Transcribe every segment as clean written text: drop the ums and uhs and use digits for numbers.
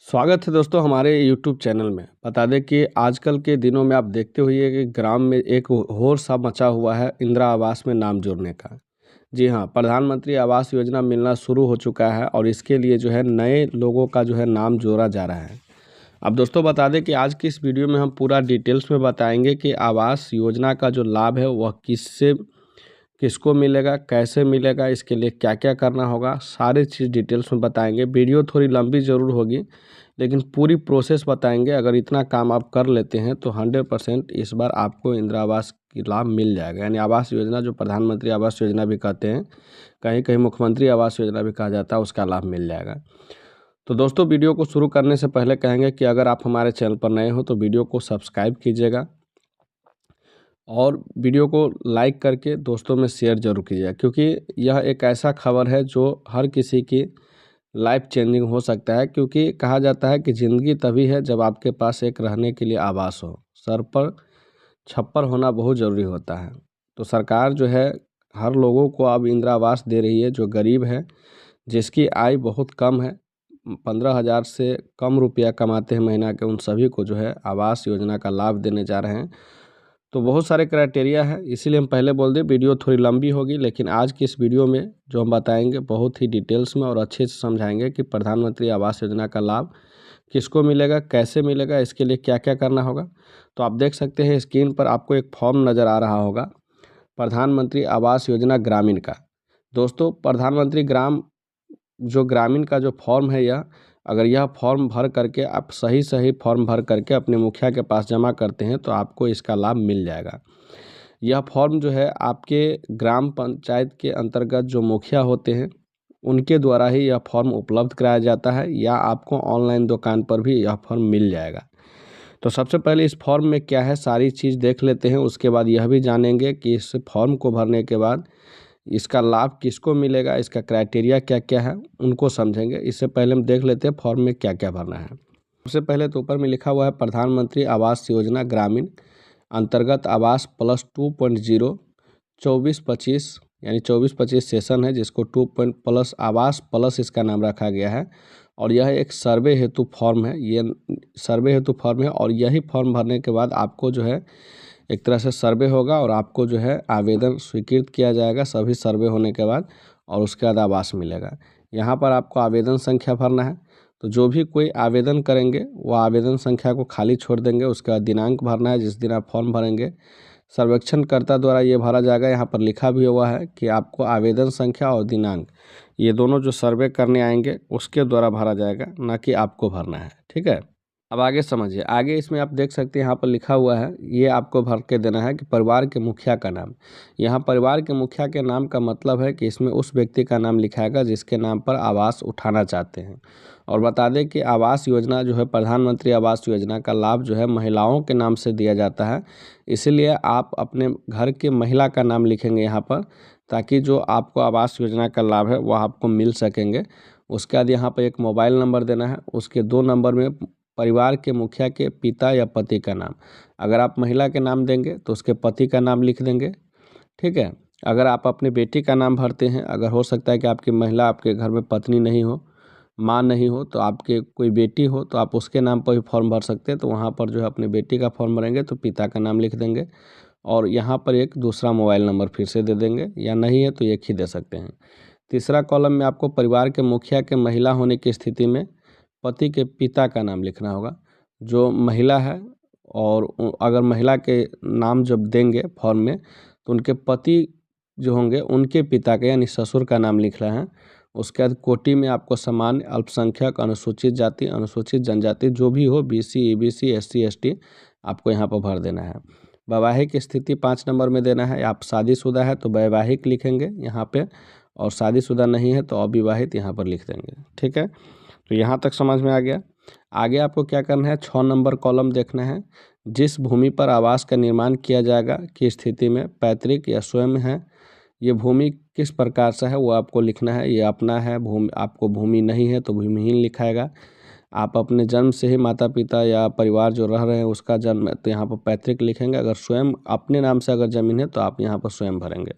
स्वागत है दोस्तों हमारे यूट्यूब चैनल में। बता दें कि आजकल के दिनों में आप देखते हुए कि ग्राम में एक होड़ सा मचा हुआ है इंदिरा आवास में नाम जोड़ने का। जी हाँ, प्रधानमंत्री आवास योजना मिलना शुरू हो चुका है और इसके लिए जो है नए लोगों का जो है नाम जोड़ा जा रहा है। अब दोस्तों बता दें कि आज की इस वीडियो में हम पूरा डिटेल्स में बताएंगे कि आवास योजना का जो लाभ है वह किसको मिलेगा, कैसे मिलेगा, इसके लिए क्या क्या करना होगा, सारी चीज़ डिटेल्स में बताएंगे। वीडियो थोड़ी लंबी ज़रूर होगी लेकिन पूरी प्रोसेस बताएंगे। अगर इतना काम आप कर लेते हैं तो 100% इस बार आपको इंदिरा आवास की लाभ मिल जाएगा। यानी आवास योजना जो प्रधानमंत्री आवास योजना भी कहते हैं, कहीं कहीं मुख्यमंत्री आवास योजना भी कहा जाता है, उसका लाभ मिल जाएगा। तो दोस्तों वीडियो को शुरू करने से पहले कहेंगे कि अगर आप हमारे चैनल पर नए हो तो वीडियो को सब्सक्राइब कीजिएगा और वीडियो को लाइक करके दोस्तों में शेयर जरूर कीजिएगा, क्योंकि यह एक ऐसा खबर है जो हर किसी की लाइफ चेंजिंग हो सकता है। क्योंकि कहा जाता है कि ज़िंदगी तभी है जब आपके पास एक रहने के लिए आवास हो, सर पर छप्पर होना बहुत ज़रूरी होता है। तो सरकार जो है हर लोगों को अब इंदिरा आवास दे रही है। जो गरीब है, जिसकी आय बहुत कम है, 15,000 से कम रुपया कमाते हैं महीना के, उन सभी को जो है आवास योजना का लाभ देने जा रहे हैं। तो बहुत सारे क्राइटेरिया है, इसीलिए हम पहले बोल दें वीडियो थोड़ी लंबी होगी, लेकिन आज की इस वीडियो में जो हम बताएंगे बहुत ही डिटेल्स में और अच्छे से समझाएंगे कि प्रधानमंत्री आवास योजना का लाभ किसको मिलेगा, कैसे मिलेगा, इसके लिए क्या क्या करना होगा। तो आप देख सकते हैं स्क्रीन पर आपको एक फॉर्म नज़र आ रहा होगा प्रधानमंत्री आवास योजना ग्रामीण का। दोस्तों प्रधानमंत्री ग्रामीण का जो फॉर्म है, अगर यह फॉर्म भर करके आप सही फॉर्म भर करके अपने मुखिया के पास जमा करते हैं तो आपको इसका लाभ मिल जाएगा। यह फॉर्म जो है आपके ग्राम पंचायत के अंतर्गत जो मुखिया होते हैं उनके द्वारा ही यह फॉर्म उपलब्ध कराया जाता है, या आपको ऑनलाइन दुकान पर भी यह फॉर्म मिल जाएगा। तो सबसे पहले इस फॉर्म में क्या है सारी चीज़ देख लेते हैं, उसके बाद यह भी जानेंगे कि इस फॉर्म को भरने के बाद इसका लाभ किसको मिलेगा, इसका क्राइटेरिया क्या क्या है उनको समझेंगे। इससे पहले हम देख लेते हैं फॉर्म में क्या क्या भरना है। सबसे पहले तो ऊपर में लिखा हुआ है प्रधानमंत्री आवास योजना ग्रामीण अंतर्गत आवास प्लस 2.0 24-25, यानी 24-25 सेशन है, जिसको 2+ आवास प्लस इसका नाम रखा गया है। और यह एक सर्वे हेतु फॉर्म है, ये सर्वे हेतु फॉर्म है। और यही फॉर्म भरने के बाद आपको जो है एक तरह से सर्वे होगा और आपको जो है आवेदन स्वीकृत किया जाएगा सभी सर्वे होने के बाद, और उसके बाद आवास मिलेगा। यहाँ पर आपको आवेदन संख्या भरना है। तो जो भी कोई आवेदन करेंगे वो आवेदन संख्या को खाली छोड़ देंगे। उसके बाद दिनांक भरना है जिस दिन आप फॉर्म भरेंगे, सर्वेक्षणकर्ता द्वारा ये भरा जाएगा। यहाँ पर लिखा भी हुआ है कि आपको आवेदन संख्या और दिनांक ये दोनों जो सर्वे करने आएंगे उसके द्वारा भरा जाएगा, ना कि आपको भरना है। ठीक है, अब आगे समझिए। आगे इसमें आप देख सकते हैं यहाँ पर लिखा हुआ है, ये आपको भर के देना है कि परिवार के मुखिया का नाम। यहाँ परिवार के मुखिया के नाम का मतलब है कि इसमें उस व्यक्ति का नाम लिखाएगा जिसके नाम पर आवास उठाना चाहते हैं। और बता दें कि आवास योजना जो है प्रधानमंत्री आवास योजना का लाभ जो है महिलाओं के नाम से दिया जाता है। इसीलिए आप अपने घर के महिला का नाम लिखेंगे यहाँ पर, ताकि जो आपको आवास योजना का लाभ है वह आपको मिल सकेंगे। उसके बाद यहाँ पर एक मोबाइल नंबर देना है, उसके 2 नंबर में परिवार के मुखिया के पिता या पति का नाम। अगर आप महिला के नाम देंगे तो उसके पति का नाम लिख देंगे। ठीक है, अगर आप अपने बेटी का नाम भरते हैं, अगर हो सकता है कि आपकी महिला आपके घर में पत्नी नहीं हो, माँ नहीं हो, तो आपके कोई बेटी हो तो आप उसके नाम पर भी फॉर्म भर सकते हैं। तो वहाँ पर जो है अपने बेटी का फॉर्म भरेंगे तो पिता का नाम लिख देंगे, और यहाँ पर एक दूसरा मोबाइल नंबर फिर से दे देंगे, या नहीं है तो एक ही दे सकते हैं। तीसरा कॉलम में आपको परिवार के मुखिया के महिला होने की स्थिति में पति के पिता का नाम लिखना होगा जो महिला है। और अगर महिला के नाम जब देंगे फॉर्म में तो उनके पति जो होंगे उनके पिता के यानी ससुर का नाम लिख रहे हैं। उसके बाद कोटि में आपको सामान्य, अल्पसंख्यक, अनुसूचित जाति, अनुसूचित जनजाति जो भी हो, BC EBC SC ST आपको यहाँ पर भर देना है। वैवाहिक स्थिति 5 नंबर में देना है। आप शादीशुदा है तो वैवाहिक लिखेंगे यहाँ पे, और शादीशुदा नहीं है तो अविवाहित यहाँ पर लिख देंगे। ठीक है, तो यहाँ तक समझ में आ गया। आगे आपको क्या करना है, 6 नंबर कॉलम देखना है। जिस भूमि पर आवास का निर्माण किया जाएगा की स्थिति में पैतृक या स्वयं है, ये भूमि किस प्रकार से है वो आपको लिखना है। ये अपना है भूमि, आपको भूमि नहीं है तो भूमिहीन लिखाएगा। आप अपने जन्म से ही माता पिता या परिवार जो रह रहे हैं उसका जन्म है तो यहाँ पर पैतृक लिखेंगे। अगर स्वयं अपने नाम से अगर ज़मीन है तो आप यहाँ पर स्वयं भरेंगे।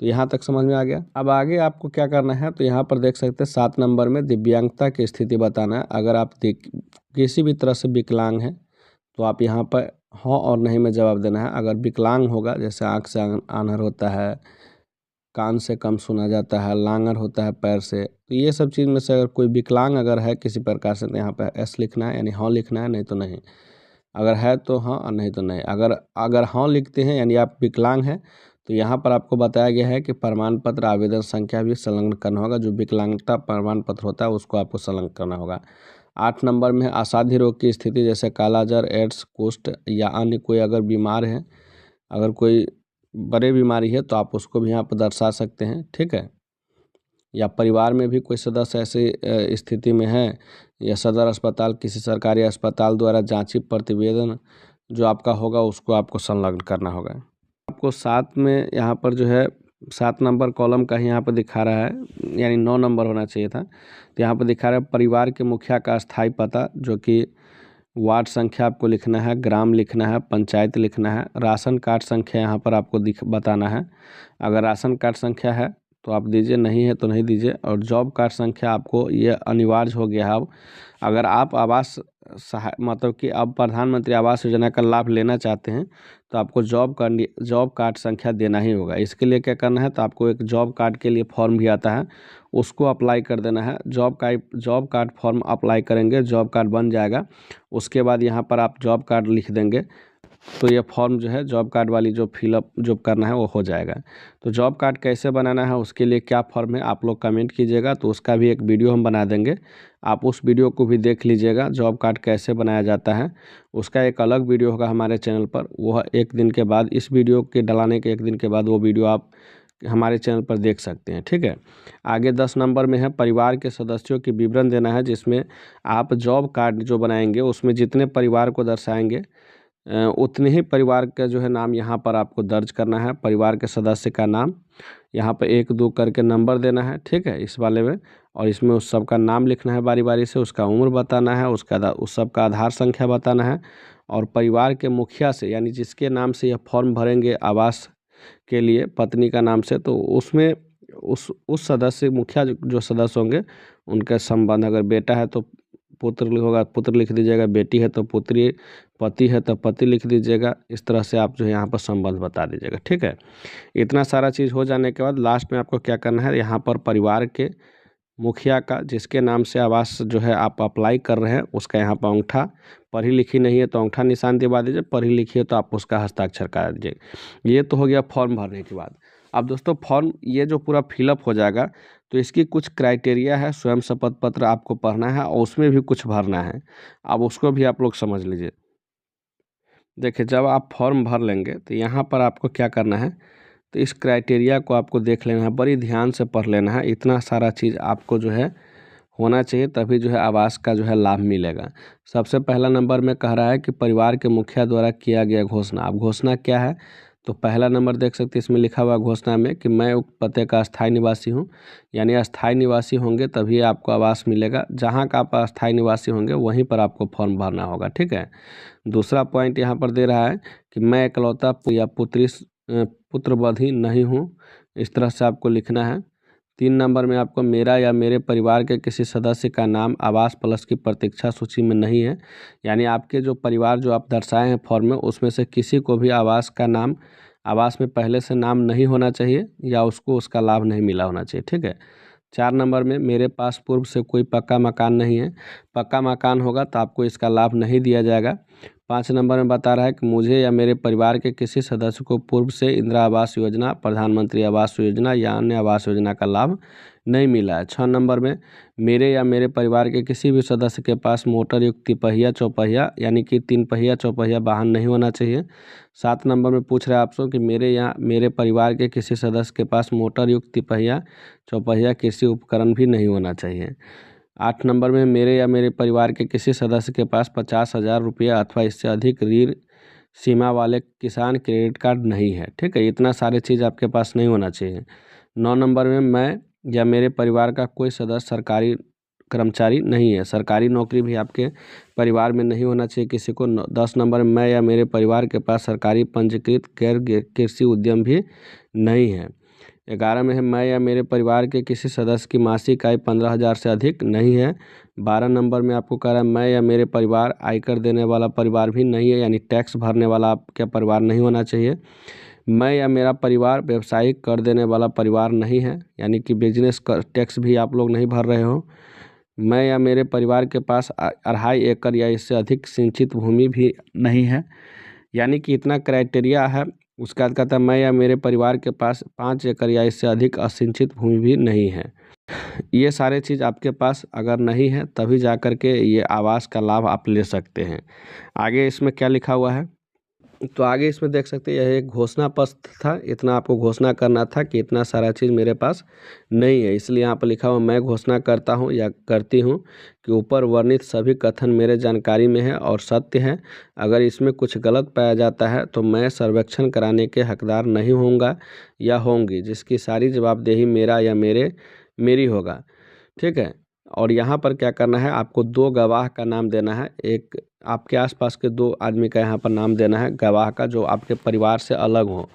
तो यहाँ तक समझ में आ गया। अब आगे आपको क्या करना है, तो यहाँ पर देख सकते हैं 7 नंबर में दिव्यांगता की स्थिति बताना है। अगर आप किसी भी तरह से विकलांग हैं तो आप यहाँ पर हाँ और नहीं में जवाब देना है। अगर विकलांग होगा, जैसे आँख से आन्हर होता है, कान से कम सुना जाता है, लांगर होता है पैर से, तो ये सब चीज़ में से अगर कोई विकलांग अगर है किसी प्रकार से, तो यहाँ पर एस लिखना है, यानी हाँ लिखना है, नहीं तो नहीं। अगर है तो हाँ और नहीं तो नहीं। अगर अगर हाँ लिखते हैं यानी आप विकलांग हैं, तो यहाँ पर आपको बताया गया है कि प्रमाण पत्र आवेदन संख्या भी संलग्न करना होगा। जो विकलांगता प्रमाण पत्र होता है उसको आपको संलग्न करना होगा। 8 नंबर में असाध्य रोग की स्थिति, जैसे कालाजार, एड्स, कुष्ठ या अन्य कोई अगर बीमार है, अगर कोई बड़े बीमारी है तो आप उसको भी यहाँ पर दर्शा सकते हैं, ठीक है। या परिवार में भी कोई सदस्य ऐसी स्थिति में है, या सदर अस्पताल किसी सरकारी अस्पताल द्वारा जांची प्रतिवेदन जो आपका होगा उसको आपको संलग्न करना होगा। आपको 7 में यहाँ पर जो है 7 नंबर कॉलम का ही यहाँ पर दिखा रहा है, यानी 9 नंबर होना चाहिए था। तो यहाँ पर दिखा रहा है परिवार के मुखिया का स्थायी पता, जो कि वार्ड संख्या आपको लिखना है, ग्राम लिखना है, पंचायत लिखना है, राशन कार्ड संख्या यहाँ पर आपको बताना है। अगर राशन कार्ड संख्या है तो आप दीजिए, नहीं है तो नहीं दीजिए। और जॉब कार्ड संख्या आपको ये अनिवार्य हो गया है अब। अगर आप आवास मतलब कि अब प्रधानमंत्री आवास योजना का लाभ लेना चाहते हैं तो आपको जॉब कार्ड संख्या देना ही होगा। इसके लिए क्या करना है, तो आपको एक जॉब कार्ड के लिए फॉर्म भी आता है, उसको अप्लाई कर देना है। जॉब कार्ड फॉर्म अप्लाई करेंगे, जॉब कार्ड बन जाएगा। उसके बाद यहाँ पर आप जॉब कार्ड लिख देंगे तो ये फॉर्म जो है जॉब कार्ड वाली जो फिलअप जो करना है वो हो जाएगा। तो जॉब कार्ड कैसे बनाना है, उसके लिए क्या फॉर्म है, आप लोग कमेंट कीजिएगा, तो उसका भी एक वीडियो हम बना देंगे। आप उस वीडियो को भी देख लीजिएगा, जॉब कार्ड कैसे बनाया जाता है। उसका एक अलग वीडियो होगा हमारे चैनल पर, वह एक दिन के बाद, इस वीडियो के डलाने के एक दिन के बाद वो वीडियो आप हमारे चैनल पर देख सकते हैं, ठीक है। आगे 10 नंबर में है परिवार के सदस्यों की विवरण देना है, जिसमें आप जॉब कार्ड जो बनाएंगे उसमें जितने परिवार को दर्शाएंगे उतने ही परिवार का जो है नाम यहाँ पर आपको दर्ज करना है। परिवार के सदस्य का नाम यहाँ पर 1 2 करके नंबर देना है, ठीक है, इस वाले में। और इसमें उस सब का नाम लिखना है बारी बारी से, उसका उम्र बताना है, उस सब का आधार संख्या बताना है। और परिवार के मुखिया से, यानी जिसके नाम से यह फॉर्म भरेंगे आवास के लिए पत्नी का नाम से, तो उसमें उस सदस्य मुखिया जो सदस्य होंगे उनके संबंध, अगर बेटा है तो पुत्र होगा, पुत्र लिख दीजिएगा, बेटी है तो पुत्री, पति है तो पति लिख दीजिएगा। इस तरह से आप जो है यहाँ पर संबंध बता दीजिएगा, ठीक है। इतना सारा चीज़ हो जाने के बाद लास्ट में आपको क्या करना है, यहाँ पर परिवार के मुखिया का जिसके नाम से आवास जो है आप अप्लाई कर रहे हैं उसका यहाँ पर अंगूठा, पढ़ी लिखी नहीं है तो अंगूठा निशान दिवा दीजिए, पढ़ी लिखी है तो आप उसका हस्ताक्षर करा दीजिए। ये तो हो गया फॉर्म भरने के बाद। अब दोस्तों फॉर्म ये जो पूरा फिलअप हो जाएगा तो इसकी कुछ क्राइटेरिया है, स्वयं शपथ पत्र आपको पढ़ना है और उसमें भी कुछ भरना है। अब उसको भी आप लोग समझ लीजिए। देखिए, जब आप फॉर्म भर लेंगे तो यहाँ पर आपको क्या करना है, तो इस क्राइटेरिया को आपको देख लेना है, बड़ी ध्यान से पढ़ लेना है। इतना सारा चीज़ आपको जो है होना चाहिए, तभी जो है आवास का जो है लाभ मिलेगा। सबसे पहला नंबर में कह रहा है कि परिवार के मुखिया द्वारा किया गया घोषणा। अब घोषणा क्या है, तो पहला नंबर देख सकते हैं, इसमें लिखा हुआ घोषणा में कि मैं उक्त पते का अस्थायी निवासी हूँ, यानी अस्थायी निवासी होंगे तभी आपको आवास मिलेगा। जहाँ का आप अस्थायी निवासी होंगे वहीं पर आपको फॉर्म भरना होगा, ठीक है। दूसरा पॉइंट यहाँ पर दे रहा है कि मैं इकलौता या पुत्रवधी नहीं हूँ, इस तरह से आपको लिखना है। 3 नंबर में आपको मेरा या मेरे परिवार के किसी सदस्य का नाम आवास प्लस की प्रतीक्षा सूची में नहीं है, यानी आपके जो परिवार जो आप दर्शाए हैं फॉर्म में उसमें से किसी को भी आवास का नाम, आवास में पहले से नाम नहीं होना चाहिए या उसको उसका लाभ नहीं मिला होना चाहिए, ठीक है। 4 नंबर में मेरे पास पूर्व से कोई पक्का मकान नहीं है, पक्का मकान होगा तो आपको इसका लाभ नहीं दिया जाएगा। 5 नंबर में बता रहा है कि मुझे या मेरे परिवार के किसी सदस्य को पूर्व से इंदिरा आवास योजना, प्रधानमंत्री आवास योजना या अन्य आवास योजना का लाभ नहीं मिला है। 6 नंबर में मेरे या मेरे परिवार के किसी भी सदस्य के पास मोटर युक्त तिपहिया चौपहिया, यानी कि 3 पहिया चौपहिया वाहन नहीं होना चाहिए। 7 नंबर में पूछ रहा है आपसे कि मेरे या मेरे परिवार के किसी सदस्य के पास मोटर युक्त तिपहिया चौपहिया कृषि उपकरण भी नहीं होना चाहिए। 8 नंबर में मेरे या मेरे परिवार के किसी सदस्य के पास 50,000 रुपया अथवा इससे अधिक ऋण सीमा वाले किसान क्रेडिट कार्ड नहीं है, ठीक है। इतना सारे चीज़ आपके पास नहीं होना चाहिए। 9 नंबर में मैं या मेरे परिवार का कोई सदस्य सरकारी कर्मचारी नहीं है, सरकारी नौकरी भी आपके परिवार में नहीं होना चाहिए किसी को। 10 नंबर में मैं या मेरे परिवार के पास सरकारी पंजीकृत गैर कृषि उद्यम भी नहीं है। 11 में है मैं या मेरे परिवार के किसी सदस्य की मासिक आय 15,000 से अधिक नहीं है। 12 नंबर में आपको कह रहा है मैं या मेरे परिवार आयकर देने वाला परिवार भी नहीं है, यानी टैक्स भरने वाला आपका परिवार नहीं होना चाहिए। मैं या मेरा परिवार व्यावसायिक कर देने वाला परिवार नहीं है, यानी कि बिजनेस कर टैक्स भी आप लोग नहीं भर रहे हो। मैं या मेरे परिवार के पास 2.5 एकड़ या इससे अधिक सिंचित भूमि भी नहीं है, यानी कि इतना क्राइटेरिया है। उसके बाद कहता है मैं या मेरे परिवार के पास 5 एकड़ या इससे अधिक असिंचित भूमि भी नहीं है। ये सारे चीज़ आपके पास अगर नहीं है तभी जा कर के ये आवास का लाभ आप ले सकते हैं। आगे इसमें क्या लिखा हुआ है, तो आगे इसमें देख सकते हैं यह एक घोषणा पत्र था। इतना आपको घोषणा करना था कि इतना सारा चीज़ मेरे पास नहीं है, इसलिए यहाँ पर लिखा हुआ मैं घोषणा करता हूँ या करती हूँ कि ऊपर वर्णित सभी कथन मेरे जानकारी में है और सत्य है। अगर इसमें कुछ गलत पाया जाता है तो मैं सर्वेक्षण कराने के हकदार नहीं होऊंगा या होंगी, जिसकी सारी जवाबदेही मेरा या मेरी होगा। ठीक है। और यहाँ पर क्या करना है, आपको 2 गवाह का नाम देना है। एक आपके आसपास के 2 आदमी का यहाँ पर नाम देना है गवाह का, जो आपके परिवार से अलग हो।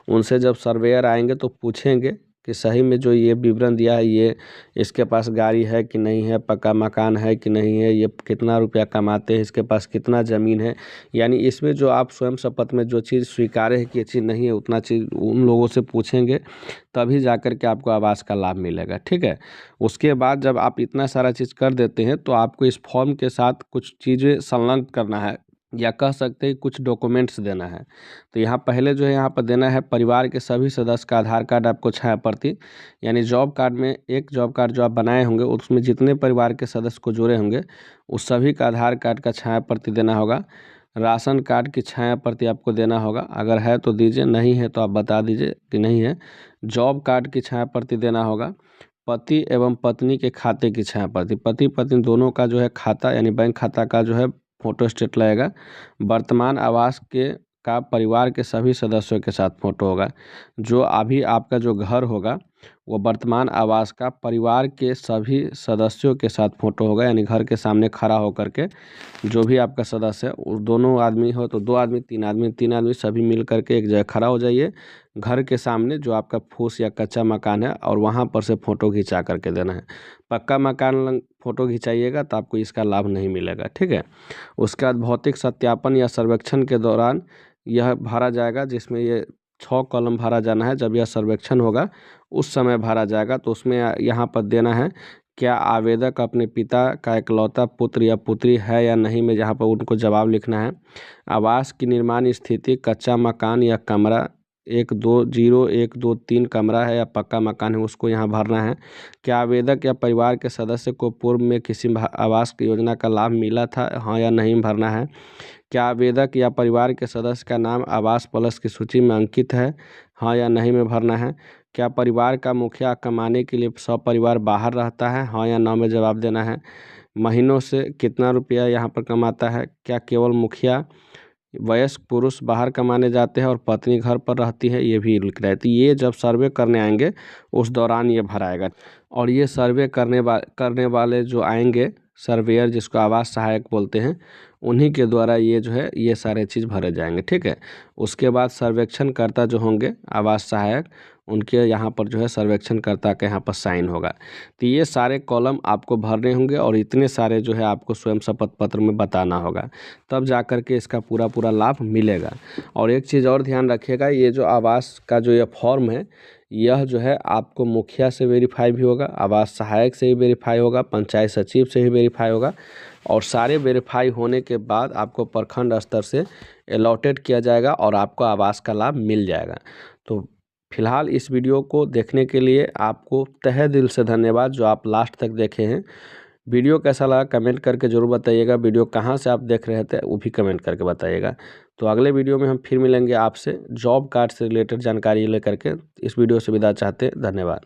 उनसे जब सर्वेयर आएंगे तो पूछेंगे कि सही में जो ये विवरण दिया है, ये इसके पास गाड़ी है कि नहीं है, पक्का मकान है कि नहीं है, ये कितना रुपया कमाते हैं, इसके पास कितना ज़मीन है, यानी इसमें जो आप स्वयं शपथ में जो चीज़ स्वीकारे है कि ये चीज़ नहीं है, उतना चीज़ उन लोगों से पूछेंगे, तभी जा कर के आपको आवास का लाभ मिलेगा। ठीक है। उसके बाद जब आप इतना सारा चीज़ कर देते हैं तो आपको इस फॉर्म के साथ कुछ चीज़ें संलग्न करना है, या कह सकते हैं कुछ डॉक्यूमेंट्स देना है। तो यहाँ पहले जो है यहाँ पर देना है परिवार के सभी सदस्य का आधार कार्ड आपको 6 प्रति, यानी जॉब कार्ड में एक जॉब कार्ड जो आप बनाए होंगे उसमें जितने परिवार के सदस्य को जोड़े होंगे उस सभी का आधार कार्ड का 6 प्रति देना होगा। राशन कार्ड की 6 प्रति आपको देना होगा, अगर है तो दीजिए, नहीं है तो आप बता दीजिए कि नहीं है। जॉब कार्ड की 6 प्रति देना होगा। पति एवं पत्नी के खाते की 6 प्रति, पति पत्नी दोनों का जो है खाता यानी बैंक खाता का जो है फोटो स्टेट लगेगा। वर्तमान आवास के का परिवार के सभी सदस्यों के साथ फोटो होगा। जो अभी आपका जो घर होगा वो वर्तमान आवास का परिवार के सभी सदस्यों के साथ फोटो होगा, यानी घर के सामने खड़ा होकर के जो भी आपका सदस्य है, उस दोनों आदमी हो तो 2 आदमी, 3 आदमी सभी मिल करके एक जगह खड़ा हो जाइए घर के सामने जो आपका फूस या कच्चा मकान है, और वहाँ पर से फ़ोटो खिंचा करके देना है। पक्का मकान फ़ोटो खिंचाइएगा तो आपको इसका लाभ नहीं मिलेगा। ठीक है। उसके बाद भौतिक सत्यापन या सर्वेक्षण के दौरान यह भरा जाएगा, जिसमें ये 6 कॉलम भरा जाना है। जब यह सर्वेक्षण होगा उस समय भरा जाएगा। तो उसमें यहाँ पर देना है क्या आवेदक अपने पिता का इकलौता पुत्र या पुत्री है या नहीं, में जहाँ पर उनको जवाब लिखना है। आवास की निर्माण स्थिति कच्चा मकान या कमरा 1 2 0 1 2 3 कमरा है या पक्का मकान है, उसको यहाँ भरना है। क्या आवेदक या परिवार के सदस्य को पूर्व में किसी आवास की योजना का लाभ मिला था, हाँ या नहीं भरना है। क्या आवेदक या परिवार के सदस्य का नाम आवास प्लस की सूची में अंकित है, हाँ या नहीं में भरना है। क्या परिवार का मुखिया कमाने के लिए सपरिवार बाहर रहता है, हाँ या ना में जवाब देना है। महीनों से कितना रुपया यहाँ पर कमाता है। क्या केवल मुखिया वयस्क पुरुष बाहर कमाने जाते हैं और पत्नी घर पर रहती है, ये भी लिख रहा है। तो ये जब सर्वे करने आएंगे उस दौरान ये भराएगा। और ये सर्वे करने वाले जो आएंगे सर्वेयर, जिसको आवास सहायक बोलते हैं, उन्हीं के द्वारा ये जो है ये सारे चीज़ भरे जाएंगे। ठीक है। उसके बाद सर्वेक्षणकर्ता जो होंगे आवास सहायक, उनके यहाँ पर जो है सर्वेक्षणकर्ता के यहाँ पर साइन होगा। तो ये सारे कॉलम आपको भरने होंगे और इतने सारे जो है आपको स्वयं शपथ पत्र में बताना होगा, तब जा कर के इसका पूरा लाभ मिलेगा। और एक चीज़ और ध्यान रखिएगा, ये जो आवास का जो ये फॉर्म है, यह जो है आपको मुखिया से वेरीफाई भी होगा, आवास सहायक से ही वेरीफाई होगा, पंचायत सचिव से ही वेरीफाई होगा, और सारे वेरीफाई होने के बाद आपको प्रखंड स्तर से अलॉटेड किया जाएगा और आपको आवास का लाभ मिल जाएगा। तो फिलहाल इस वीडियो को देखने के लिए आपको तहे दिल से धन्यवाद, जो आप लास्ट तक देखे हैं। वीडियो कैसा लगा कमेंट करके ज़रूर बताइएगा। वीडियो कहाँ से आप देख रहे थे वो भी कमेंट करके बताइएगा। तो अगले वीडियो में हम फिर मिलेंगे आपसे जॉब कार्ड से रिलेटेड जानकारी लेकर के। इस वीडियो से विदा चाहते हैं। धन्यवाद।